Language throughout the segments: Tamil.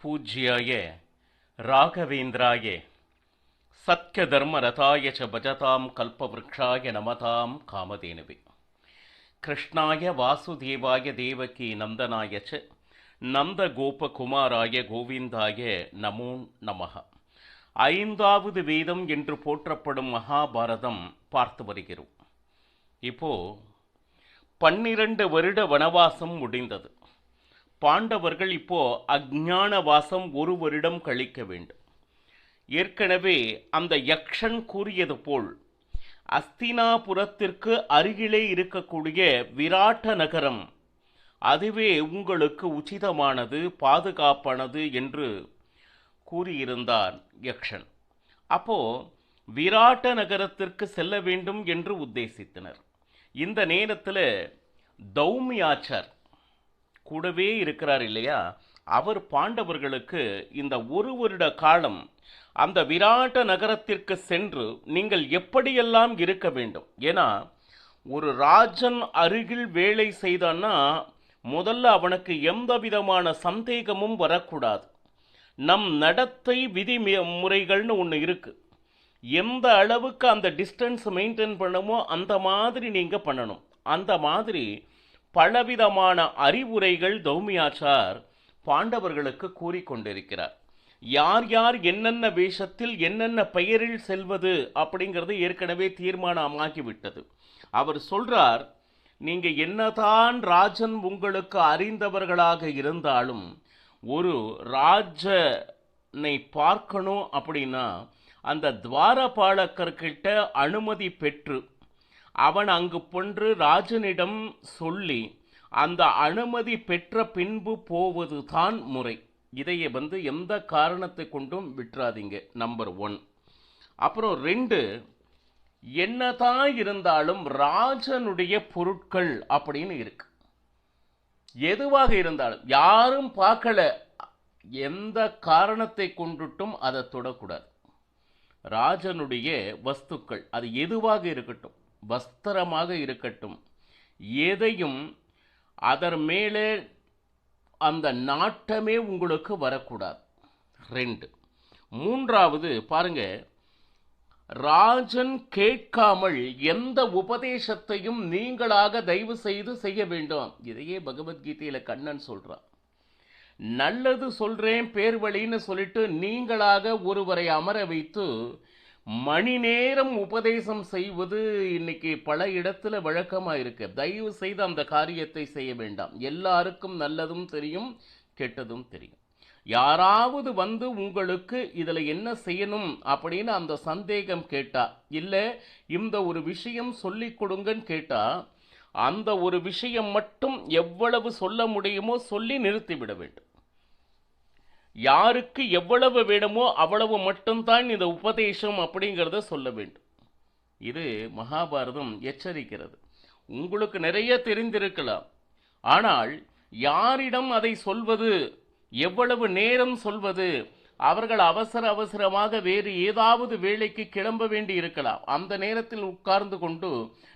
பூஜ்யாய ராகவேந்திராய சத்யதர்மரதாய ச பஜதாம் கல்பவ்ருக்ஷாய நமதாம் காமதேனுவே. கிருஷ்ணாய வாசுதேவாய தேவகி நந்தனாய ச நந்தகோபகுமாராய கோவிந்தாய நமோ நமஹ. ஐந்தாவது வேதம் என்று போற்றப்படும் மகாபாரதம் பார்த்து வருகிறோம். இப்போ 12 வருட வனவாசம் முடிந்தது. பாண்டவர்கள் இப்போ அஜ்ஞான வாசம் 1 வருடம் கழிக்க வேண்டும். ஏற்கனவே அந்த யக்ஷன் கூறியது போல் அஸ்தினாபுரத்திற்கு அருகிலே இருக்கக்கூடிய விராட்ட நகரம் அதுவே உங்களுக்கு உச்சிதமானது, பாதுகாப்பானது என்று கூறியிருந்தார் யக்ஷன். அப்போ விராட்ட நகரத்திற்கு செல்ல வேண்டும் என்று உத்தேசித்தனர். இந்த நேரத்தில் தௌமியாச்சார் கூடவே இருக்கிறார் இல்லையா, அவர் பாண்டவர்களுக்கு இந்த 1 வருட காலம் அந்த விராட்ட நகரத்திற்கு சென்று நீங்கள் எப்படியெல்லாம் இருக்க வேண்டும். ஏன்னா ஒரு ராஜன் அருகில் வேலை செய்தான்னா முதல்ல அவனுக்கு எந்த விதமான சந்தேகமும் வரக்கூடாது. நம் நடத்தை விதிமுறைகள்னு ஒன்று இருக்கு. எந்த அளவுக்கு அந்த டிஸ்டன்ஸ் மெயின்டைன் பண்ணமோ அந்த மாதிரி நீங்கள் பண்ணணும். அந்த மாதிரி பலவிதமான அறிவுரைகள் தௌமியாச்சார் பாண்டவர்களுக்கு கூறிக்கொண்டிருக்கிறார். யார் யார் என்னென்ன வேஷத்தில் என்னென்ன பெயரில் செல்வது அப்படிங்கிறது ஏற்கனவே தீர்மானமாகிவிட்டது. அவர் சொல்றார், நீங்க என்னதான் ராஜன் உங்களுக்கு அறிந்தவர்களாக இருந்தாலும் ஒரு ராஜனை பார்க்கணும் அப்படின்னா அந்த துவாரபாலகர்கிட்ட அனுமதி பெற்று அவன் அங்கு பொன்று ராஜனிடம் சொல்லி அந்த அனுமதி பெற்ற பின்பு போவது தான் முறை. இதையே எந்த காரணத்தை கொண்டும் விட்டுறாதீங்க. நம்பர் 1. அப்புறம் 2, என்னதான் இருந்தாலும் ராஜனுடைய பொருட்கள் அப்படின்னு இருக்கு. எதுவாக இருந்தாலும் யாரும் பார்க்கல, எந்த காரணத்தை கொண்டுட்டும் அதை தொடக்கூடாது. ராஜனுடைய வஸ்துக்கள் அது எதுவாக இருக்கட்டும், வஸ்திரமாக இருக்கட்டும், எதையும் அதன் மேலே அந்த நாட்டமே உங்களுக்கு வரக்கூடாது. 2. 3வது பாருங்க, ராஜன் கேட்காமல் எந்த உபதேசத்தையும் நீங்களாக தயவு செய்து செய்ய வேண்டும். இதையே பகவத்கீதையில கண்ணன் சொல்றான். நல்லது சொல்றேன் பேர் வழின்னு சொல்லிட்டு நீங்களாக ஒருவரை அமர வைத்து மணி நேரம் உபதேசம் செய்வது இன்னைக்கு பல இடத்துல வழக்கமா இருக்கு. தயவு செய்து அந்த காரியத்தை செய்ய வேண்டாம். எல்லாருக்கும் நல்லதும் தெரியும், கெட்டதும் தெரியும். யாராவது உங்களுக்கு இதுல என்ன செய்யணும் அப்படின்னு அந்த சந்தேகம் கேட்டா, இல்ல இந்த ஒரு விஷயம் சொல்லி கொடுங்கன்னு கேட்டா, அந்த ஒரு விஷயம் மட்டும் எவ்வளவு சொல்ல முடியுமோ சொல்லி நிறுத்திவிட வேண்டும். யாருக்கு எவ்வளவு வேணுமோ அவ்வளவு மட்டும்தான் இந்த உபதேசம் அப்படிங்கிறத சொல்ல வேண்டும். இது மகாபாரதம் எச்சரிக்கிறது. உங்களுக்கு நிறைய தெரிந்திருக்கலாம், ஆனால் யாரிடம் அதை சொல்வது, எவ்வளவு நேரம் சொல்வது, அவர்கள் அவசரமாக வேறு ஏதாவது வேலைக்கு கிளம்ப வேண்டி இருக்கலாம். அந்த நேரத்தில் உட்கார்ந்து கொண்டு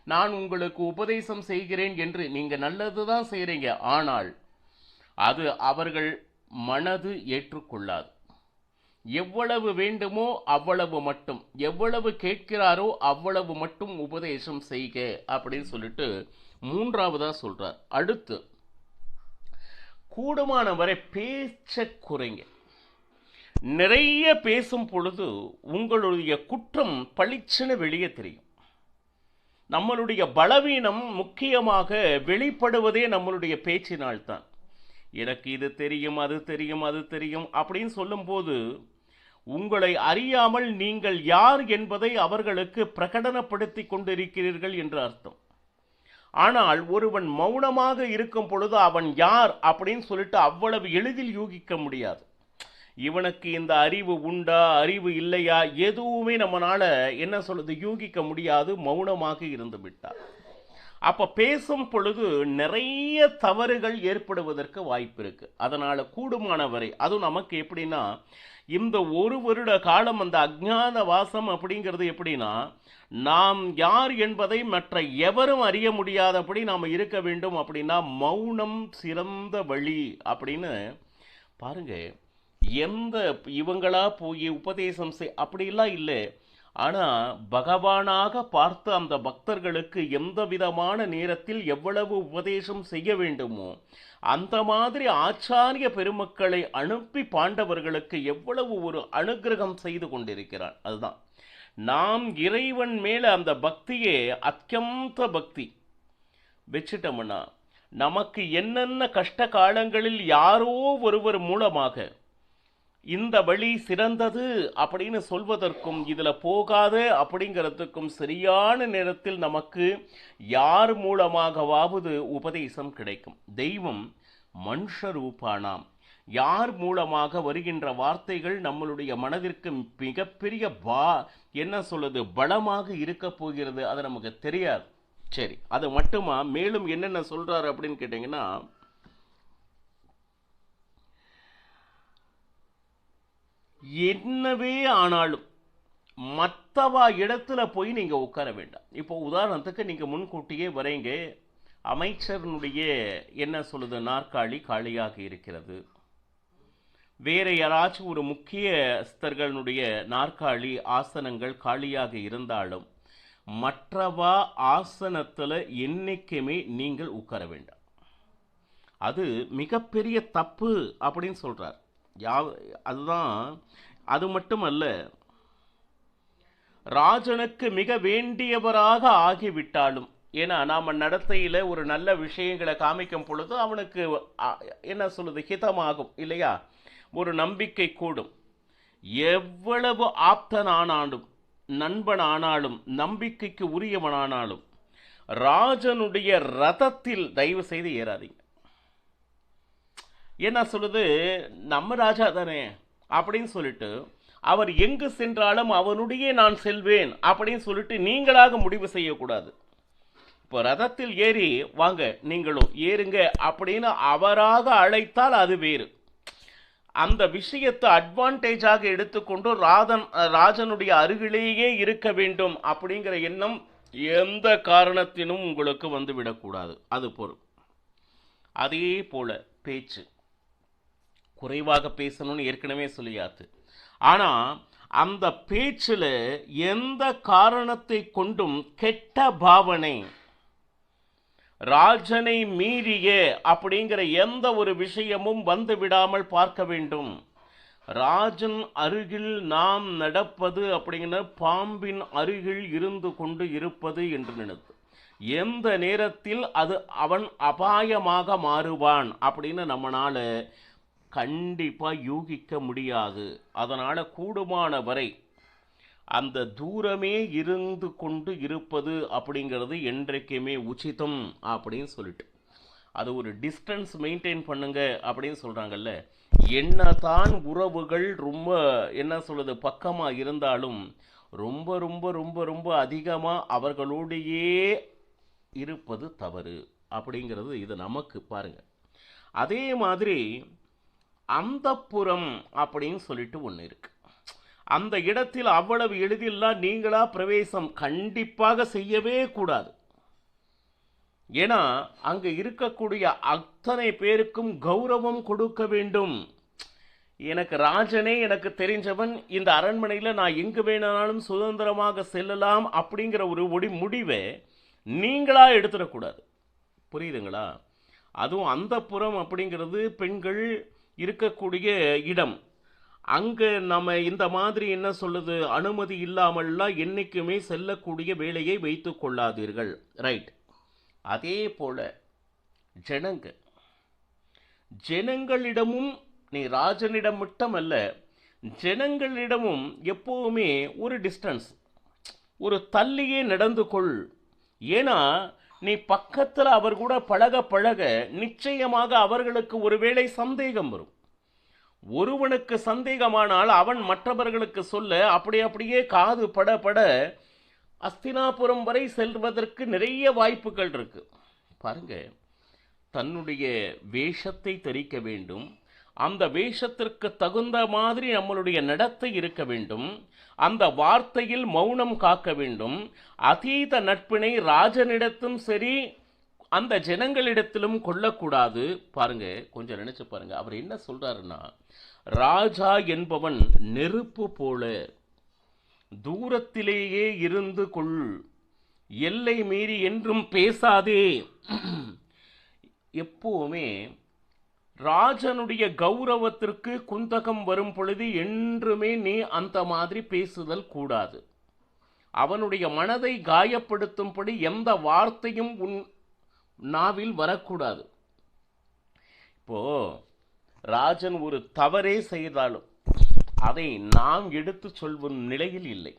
நான் உங்களுக்கு உபதேசம் செய்கிறேன் என்று நீங்க நல்லதுதான் செய்கிறீங்க, ஆனால் அது அவர்கள் மனது ஏற்றுக்கொள்ளாது. எவ்வளவு வேண்டுமோ அவ்வளவு மட்டும், எவ்வளவு கேட்கிறாரோ அவ்வளவு மட்டும் உபதேசம் செய்க அப்படின்னு சொல்லிட்டு 3வதா சொல்றார். அடுத்து, கூடுமான வரை பேச்ச குறைங்க. நிறைய பேசும் பொழுது உங்களுடைய குற்றம் பளிச்சுன்னு வெளியே தெரியும். நம்மளுடைய பலவீனம் முக்கியமாக வெளிப்படுவதே நம்மளுடைய பேச்சினால்தான். எனக்கு இது தெரியும், அது தெரியும், அது தெரியும் அப்படின்னு சொல்லும்போது உங்களை அறியாமல் நீங்கள் யார் என்பதை அவர்களுக்கு பிரகடனப்படுத்தி கொண்டிருக்கிறீர்கள் என்று அர்த்தம். ஆனால் ஒருவன் மௌனமாக இருக்கும் பொழுது அவன் யார் அப்படின்னு சொல்லிட்டு அவ்வளவு எளிதில் யூகிக்க முடியாது. இவனுக்கு இந்த அறிவு உண்டா, அறிவு இல்லையா, எதுவுமே நம்மளால என்ன சொல்றது யூகிக்க முடியாது, மௌனமாக இருந்து விட்டார். அப்ப பேசும் பொழுது நிறைய தவறுகள் ஏற்படுவதற்கு வாய்ப்பு இருக்கு. அதனால கூடுமானவரை, அதுவும் நமக்கு எப்படின்னா, இந்த 1 வருட காலம் அந்த அஜ்ஞான வாசம் அப்படிங்கிறது எப்படின்னா, நாம் யார் என்பதை மற்ற எவரும் அறிய முடியாதபடி நாம் இருக்க வேண்டும். அப்படின்னா மௌனம் சிறந்த வழி அப்படின்னு பாருங்க. எந்த இவங்களா போய் உபதேசம் அப்படிலாம் இல்லை. ஆனால் பகவானாக பார்த்து அந்த பக்தர்களுக்கு எந்த விதமான நேரத்தில் எவ்வளவு உபதேசம் செய்ய வேண்டுமோ அந்த மாதிரி ஆச்சாரிய பெருமக்களை அனுப்பி பாண்டவர்களுக்கு எவ்வளவு ஒரு அனுகிரகம் செய்து கொண்டிருக்கிறார். அதுதான் நாம் இறைவன் மேல அந்த பக்தியே அத்தியந்த பக்தி வச்சுட்டோம்னா நமக்கு என்னென்ன கஷ்ட காலங்களில் யாரோ ஒருவர் மூலமாக இந்த வழி சிறந்தது அப்படின்னு சொல்வதற்கும் இதில் போகாத அப்படிங்கிறதுக்கும் சரியான நேரத்தில் நமக்கு யார் மூலமாகவாவது உபதேசம் கிடைக்கும். தெய்வம் மனுஷ ரூபானாம், யார் மூலமாக வருகின்ற வார்த்தைகள் நம்மளுடைய மனதிற்கு மிகப்பெரிய என்ன சொல்லுது பலமாக இருக்க போகிறது, அது நமக்கு தெரியாது. சரி, அது மட்டுமா மேலும் என்னென்ன சொல்றாரு அப்படின்னு கேட்டீங்கன்னா, என்னவே ஆனாலும் மற்றவா இடத்துல போய் நீங்க உட்கார வேண்டாம். இப்போ உதாரணத்துக்கு நீங்க முன்கூட்டியே வரீங்க, அமைச்சரனுடைய என்ன சொல்லுது நாற்காலி காலியாக இருக்கிறது, வேற யாராச்சும் ஒரு முக்கியஸ்தர்களுடைய நாற்காலி ஆசனங்கள் காலியாக இருந்தாலும் மற்றவா ஆசனத்தில் என்னைக்குமே நீங்கள் உட்கார வேண்டாம். அது மிகப்பெரிய தப்பு அப்படின்னு சொல்றார். அதுதான். அது மட்டுமல்ல, ராஜனுக்கு மிக வேண்டியவராக ஆகிவிட்டாலும், ஏன்னா நாம நடத்தையில ஒரு நல்ல விஷயங்களை காமிக்கும் பொழுது அவனுக்கு என்ன சொல்லுது ஹிதமாகும் இல்லையா, ஒரு நம்பிக்கை கூடும். எவ்வளவு ஆப்தனானாலும் நண்பன் ஆனாலும் நம்பிக்கைக்கு உரியவனானாலும் ராஜனுடைய ரதத்தில் தயவு செய்து ஏறாதீங்க. என்ன சொல்லுது, நம்ம ராஜா தானே அப்படின்னு சொல்லிட்டு அவர் எங்கு சென்றாலும் அவனுடைய நான் செல்வேன் அப்படின்னு சொல்லிட்டு நீங்களாக முடிவு செய்யக்கூடாது. இப்போ ரதத்தில் ஏறி வாங்க நீங்களும் ஏறுங்க அப்படின்னு அவராக அழைத்தால் அது வேறு. அந்த விஷயத்தை அட்வான்டேஜாக எடுத்துக்கொண்டு ராஜனுடைய அருகிலேயே இருக்க வேண்டும் அப்படிங்கிற எண்ணம் எந்த காரணத்தினும் உங்களுக்கு வந்து விடக்கூடாது. அது பொருள். அதே போல பேச்சு குறைவாக பேசணும்னு ஏற்கனவே சொல்லியாச்சு. ஆனா அந்த பேச்சில் எந்த காரணத்தை கொண்டும் கெட்ட பாவனை, ராஜனை மீறிய அப்படிங்கிற எந்த ஒரு விஷயமும் வந்து விடாமல் பார்க்க வேண்டும். ராஜன் அருகில் நாம் நடப்பது அப்படிங்கிற பாம்பின் அருகில் இருந்து கொண்டு இருப்பது என்று நினைத்து எந்த நேரத்தில் அது அவன் அபாயமாக மாறுவான் அப்படின்னு நம்மளால கண்டிப்பா யூகிக்க முடியாது. அதனால கூடுமான வரை அந்த தூரமே இருந்து கொண்டு இருப்பது அப்படிங்கிறது என்றைக்குமே உச்சிதம் அப்படின்னு சொல்லிட்டு அது ஒரு டிஸ்டன்ஸ் மெயின்டைன் பண்ணுங்க அப்படின்னு சொல்றாங்கல்ல. என்னதான் உறவுகள் ரொம்ப என்ன சொல்றது பக்கமா இருந்தாலும் ரொம்ப ரொம்ப ரொம்ப ரொம்ப அதிகமா அவர்களோடையே இருப்பது தவறு அப்படிங்கிறது இது நமக்கு பாருங்க. அதே மாதிரி அந்தப்புறம் அப்படின்னு சொல்லிட்டு ஒன்று இருக்கு. அந்த இடத்தில் அவ்வளவு எளிதில்லாம் நீங்களா பிரவேசம் கண்டிப்பாக செய்யவே கூடாது. ஏன்னா அங்க இருக்கக்கூடிய அத்தனை பேருக்கும் கௌரவம் கொடுக்க வேண்டும். எனக்கு ராஜனே எனக்கு தெரிஞ்சவன், இந்த அரண்மனையில் நான் எங்கு வேணாலும் சுதந்திரமாக செல்லலாம் அப்படிங்கிற ஒரு முடிவை நீங்களா எடுத்துடக்கூடாது. புரியுதுங்களா? அதுவும் அந்தப்புறம் அப்படிங்கிறது பெண்கள் இருக்கக்கூடிய இடம். அங்கே நம்ம இந்த மாதிரி என்ன சொல்லுது அனுமதி இல்லாமல்லாம் என்றைக்குமே செல்லக்கூடிய வேலையை வைத்து கொள்ளாதீர்கள். ரைட். அதே போல ஜனங்களிடமும் நீ ராஜனிடம் மட்டுமல்ல ஜனங்களிடமும் எப்பவுமே ஒரு டிஸ்டன்ஸ், ஒரு தள்ளியே நடந்து கொள். ஏன்னா நீ பக்கத்தில் அவர் கூட பழக பழக நிச்சயமாக அவர்களுக்கு ஒருவேளை சந்தேகம் வரும். ஒருவனுக்கு சந்தேகமானால் அவன் மற்றவர்களுக்கு சொல்ல அப்படியே காது பட பட அஸ்தினாபுரம் வரை செல்வதற்கு நிறைய வாய்ப்புகள் இருக்கு. பாருங்க, தன்னுடைய வேஷத்தை தரிக்க வேண்டும், அந்த வேஷத்திற்கு தகுந்த மாதிரி நம்மளுடைய நடத்தை இருக்க வேண்டும், அந்த வார்த்தையில் மௌனம் காக்க வேண்டும். அதீத நட்பினை ராஜனிடத்தும் சரி அந்த ஜனங்களிடத்திலும் கொள்ளக்கூடாது. பாருங்க, கொஞ்சம் நினைச்சு பாருங்க. அவர் என்ன சொல்றாருன்னா, ராஜா என்பவன் நெருப்பு போல தூரத்திலேயே இருந்து கொள், எல்லை மீறி என்றும் பேசாதே. எப்பவுமே ராஜனுடைய கௌரவத்திற்கு குந்தகம் வரும் பொழுது என்றுமே நீ அந்த மாதிரி பேசுதல் கூடாது. அவனுடைய மனதை காயப்படுத்தும்படி எந்த வார்த்தையும் உன் நாவில் வரக்கூடாது. இப்போ ராஜன் ஒரு தவறே செய்தாலும் அதை நாம் எடுத்து சொல்லும் நிலையில் இல்லை.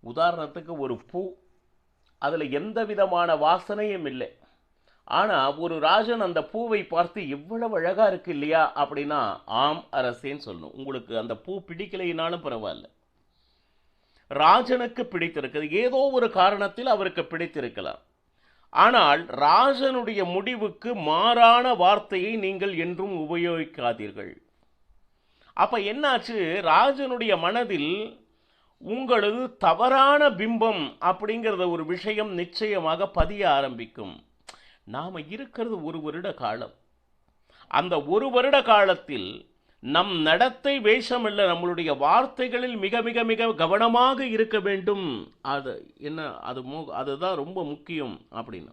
உதாரணத்துக்கு ஒரு பூ, அதுல எந்த விதமான வாசனையும் இல்லை. ஆனா ஒரு ராஜன் அந்த பூவை பார்த்து இவ்வளவு அழகா இருக்கு இல்லையா அப்படின்னா, ஆம் அரசேன்னு சொல்லணும். உங்களுக்கு அந்த பூ பிடிக்கலைனாலும் பரவாயில்ல, ராஜனுக்கு பிடித்திருக்கிறது, ஏதோ ஒரு காரணத்தில் அவருக்கு பிடித்திருக்கலாம். ஆனால் ராஜனுடைய முடிவுக்கு மாறான வார்த்தையை நீங்கள் என்றும் உபயோகிக்காதீர்கள். அப்ப என்னாச்சு, ராஜனுடைய மனதில் உங்களது தவறான பிம்பம் அப்படிங்கிறத ஒரு விஷயம் நிச்சயமாக பதிய ஆரம்பிக்கும். நாம இருக்கிறது ஒரு வருட காலம். அந்த ஒரு வருட காலத்தில் நம் நடத்தை வேஷம் அல்ல, நம்மளுடைய வார்த்தைகளில் மிக மிக மிக கவனமாக இருக்க வேண்டும். அது என்ன, அதுதான் ரொம்ப முக்கியம். அப்படின்னு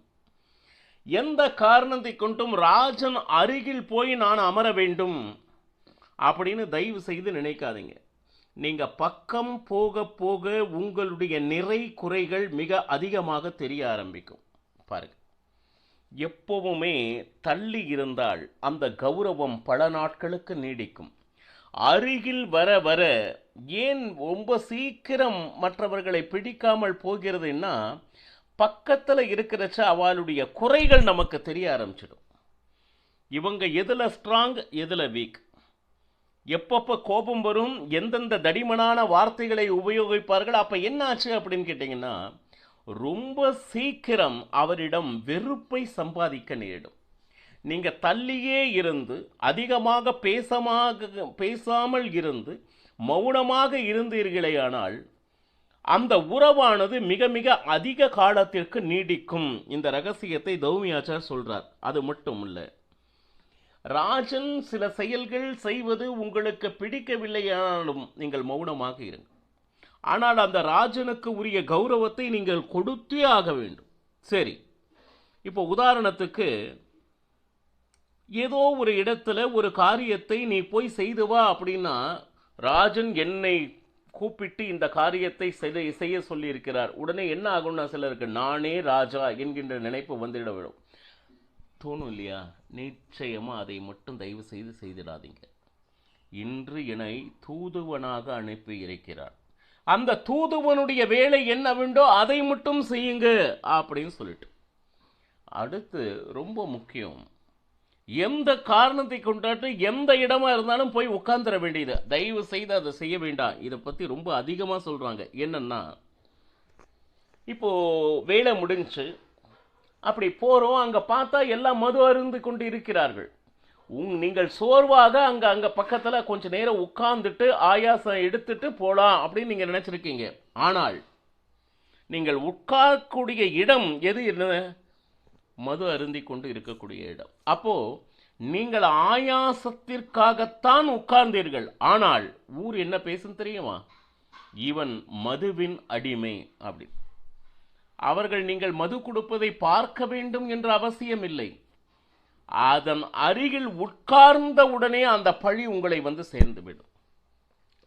எந்த காரணத்தை கொண்டும் ராஜன் அருகில் போய் நான் அமர வேண்டும் அப்படின்னு தயவு செய்து நினைக்காதீங்க. நீங்க பக்கம் போக போக உங்களுடைய நிறை குறைகள் மிக அதிகமாக தெரிய ஆரம்பிக்கும். பாருங்க, எப்பவுமே தள்ளி இருந்தால் அந்த கௌரவம் பல நாட்களுக்கு நீடிக்கும். அருகில் வர வர ஏன் ரொம்ப சீக்கிரம் மற்றவர்களை பிடிக்காமல் போகிறதுன்னா, பக்கத்தில் இருக்கிறச்ச அவளுடைய குறைகள் நமக்கு தெரிய ஆரம்பிச்சிடும். இவங்க எதுல ஸ்ட்ராங், எதுல வீக், எப்பப்போ கோபம் வரும், எந்தெந்த தடிமனான வார்த்தைகளை உபயோகிப்பார்கள். அப்ப என்ன ஆச்சு அப்படின்னு கேட்டீங்கன்னா, ரொம்ப சீக்கிரம் அவரிடம் வெறுப்பை சம்பாதிக்க நேரிடும். நீங்க தள்ளியே இருந்து அதிகமாக பேசாமல் இருந்து மௌனமாக இருந்தீர்களேயானால் அந்த உறவானது மிக மிக அதிக காலத்திற்கு நீடிக்கும். இந்த ரகசியத்தை தௌமியாச்சார் சொல்றார். அது மட்டும் இல்ல, ராஜன் சில செயல்கள் செய்வது உங்களுக்கு பிடிக்கவில்லையானாலும் நீங்கள் மௌனமாக இருங்க. ஆனால் அந்த ராஜனுக்கு உரிய கௌரவத்தை நீங்கள் கொடுத்தே ஆக வேண்டும். சரி, இப்போ உதாரணத்துக்கு ஏதோ ஒரு இடத்துல ஒரு காரியத்தை நீ போய் செய்து வா அப்படின்னா, ராஜன் என்னை கூப்பிட்டு இந்த காரியத்தை செய்ய சொல்லி இருக்கிறார். உடனே என்ன ஆகும்னா, சிலருக்கு நானே ராஜா என்கின்ற நினைப்பு வந்துவிடும். தோணும் இல்லையா? நிச்சயமா அதை மட்டும் தயவு செய்து செய்திடாதீங்க. இன்று என்னை தூதுவனாக அனுப்பி இருக்கிறார், அந்த தூதுவனுடைய வேலை என்னவென்றோ அதை மட்டும் செய்யுங்க அப்படின்னு சொல்லிட்டு. அடுத்து ரொம்ப முக்கியம், எந்த காரணத்தை கொண்டாட்டு எந்த இடமா இருந்தாலும் போய் உட்கார்ந்துட வேண்டியது. தயவு செய்து அதை செய்ய வேண்டாம். இதை பத்தி ரொம்ப அதிகமா சொல்றாங்க. என்னன்னா, இப்போ வேலை முடிஞ்சு அப்படி போறோம், அங்க பார்த்தா எல்லாம் மது அருந்து கொண்டு இருக்கிறார்கள். நீங்கள் சோர்வாக அங்க பக்கத்துல கொஞ்ச நேரம் உட்கார்ந்துட்டு ஆயாசம் எடுத்துட்டு போலாம் அப்படின்னு நீங்க நினைச்சிருக்கீங்க. ஆனால் நீங்கள் உட்காரக்கூடிய இடம் எது? மது அருந்தி கொண்டு இருக்கக்கூடிய இடம். அப்போ நீங்கள் ஆயாசத்திற்காகத்தான் உட்கார்ந்தீர்கள். ஆனால் ஊர் என்ன பேசும் தெரியுமா? இவன் மதுவின் அடிமை அப்படி. அவர்கள் நீங்கள் மது கொடுப்பதை பார்க்க வேண்டும் என்ற அவசியம் இல்லை. அதன் அருகில் உட்கார்ந்த உடனே அந்த பழி உங்களை வந்து சேர்ந்துவிடும்.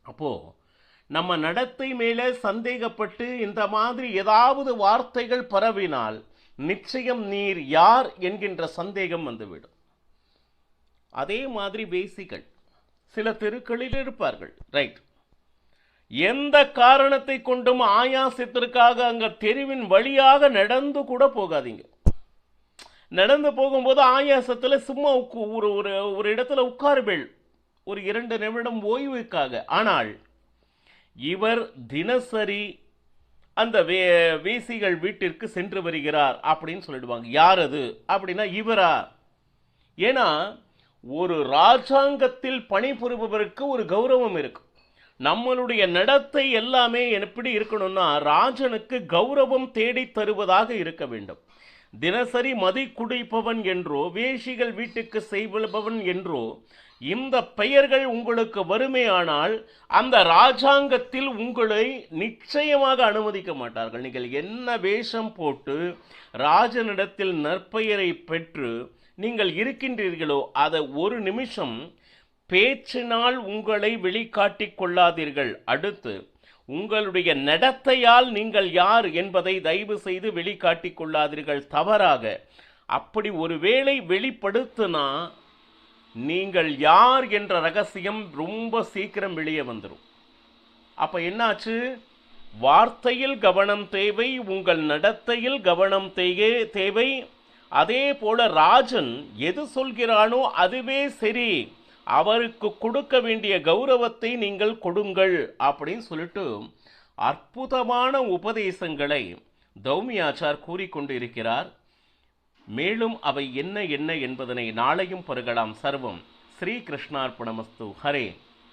அப்போ நம்ம நடத்தை மேலே சந்தேகப்பட்டு இந்த மாதிரி ஏதாவது வார்த்தைகள் பரவினால் நிச்சயம் நீர் யார் என்கின்ற சந்தேகம் வந்துவிடும். அதே மாதிரி வேசிகள் சில தெருக்களில் இருப்பார்கள். ரைட், எந்த காரணத்தை கொண்டும் ஆயாசத்திற்காக அங்க தெருவின் வழியாக நடந்து கூட போகாதீங்க. நடந்து போகும்போது ஆயாசத்துல சும்மா ஒரு இடத்துல உட்காருவேள், ஒரு 2 நிமிடம் ஓய்வுக்காக. ஆனால் இவர் தினசரி அந்த வேசிகள் வீட்டிற்கு சென்று வருகிறார் அப்படின்னு சொல்லிடுவாங்க. யார் அது அப்படின்னா, இவரா? ஏன்னா ஒரு ராஜாங்கத்தில் பணிபுரிபவருக்கு ஒரு கௌரவம் இருக்கு. நம்மளுடைய நடத்தை எல்லாமே எப்படி இருக்கணும்னா, ராஜனுக்கு கௌரவம் தேடி தருவதாக இருக்க வேண்டும். தினசரி மதி குடிப்பவன் என்றோ, வேஷிகள் வீட்டுக்கு செய்வபவன் என்றோ இந்த பெயர்கள் உங்களுக்கு வருமேயானால் அந்த ராஜாங்கத்தில் உங்களை நிச்சயமாக அனுமதிக்க மாட்டார்கள். நீங்கள் என்ன வேஷம் போட்டு ராஜனிடத்தில் நற்பெயரை பெற்று நீங்கள் இருக்கின்றீர்களோ அதை ஒரு நிமிஷம் பேச்சினால் உங்களை வெளிக்காட்டிக் கொள்ளாதீர்கள். அடுத்து உங்களுடைய நடத்தையால் நீங்கள் யார் என்பதை தயவு செய்து வெளிக்காட்டிக் கொள்ளாதீர்கள் தவறாக. அப்படி ஒருவேளை வெளிப்படுத்தினா நீங்கள் யார் என்ற ரகசியம் ரொம்ப சீக்கிரம் வெளியே வந்துடும். அப்ப என்னாச்சு? வார்த்தையில் கவனம் தேவை, உங்கள் நடத்தையில் கவனம் தேவை. அதே போல ராஜன் எது சொல்கிறானோ அதுவே சரி, அவருக்கு கொடுக்க வேண்டிய கௌரவத்தை நீங்கள் கொடுங்கள் அப்படின்னு சொல்லிட்டு அற்புதமான உபதேசங்களை தௌமியாச்சார் கூறிக்கொண்டு இருக்கிறார். மேலும் அவை என்ன என்ன என்பதனை நாளையும் பருகலாம். சர்வம் ஸ்ரீ கிருஷ்ணார்ப்பணமஸ்து. ஹரே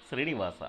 ஸ்ரீனிவாசா.